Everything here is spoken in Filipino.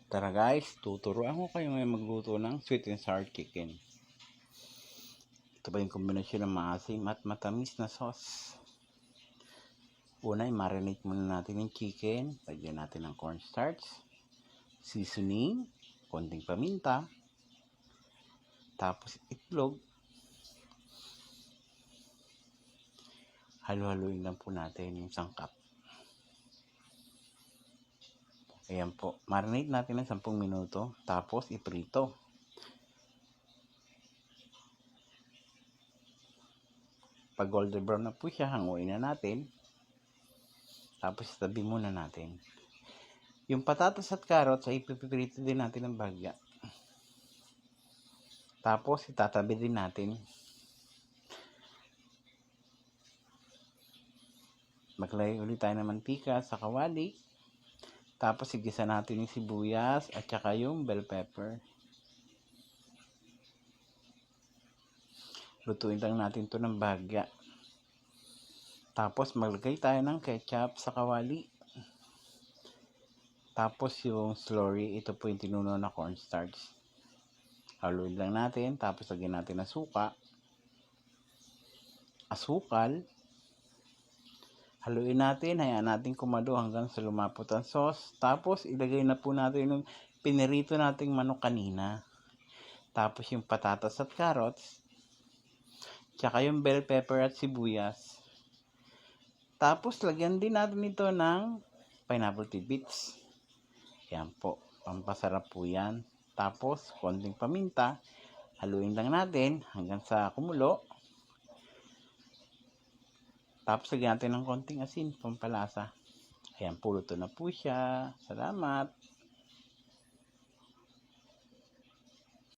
Tara guys, tuturuan ko kayo ngayon magluto ng sweet and sour chicken. Ito ba yung kombinasyon ng maasim at matamis na sauce. Una, i-marinate muna natin yung chicken. Lagyan natin ng cornstarch, seasoning, konting paminta, tapos itlog. Halo-haluin lang po natin yung sangkap. Ayan po, marinate natin ng 10 minuto, tapos iprito. Pag golden brown na po siya, hanguin na natin. Tapos tabi muna natin. Yung patatas at carrots ay ipiprito din natin ng bahagya. Tapos itatabi din natin. Maglagay ulit tayo ng mantika sa kawali. Tapos igisa natin yung sibuyas at saka yung bell pepper. Lutuin lang natin to ng bahagya. Tapos maglagay tayo ng ketchup sa kawali. Tapos yung slurry, ito po yung tinunaw na cornstarch. Haluin lang natin, tapos lagyan natin ng suka, asukal. Haluin natin, hayaan natin kumado hanggang sa lumapot ang sauce. Tapos ilagay na po natin yung pinirito nating manok kanina. Tapos yung patatas at carrots. Tsaka yung bell pepper at sibuyas. Tapos lagyan din natin ito ng pineapple tidbits. Yan po, pampasarap po yan. Tapos konting paminta. Haluin lang natin hanggang sa kumulo. Tapos lagyan natin ng konting asin, pampalasa. Ayan po, luto na po siya. Salamat!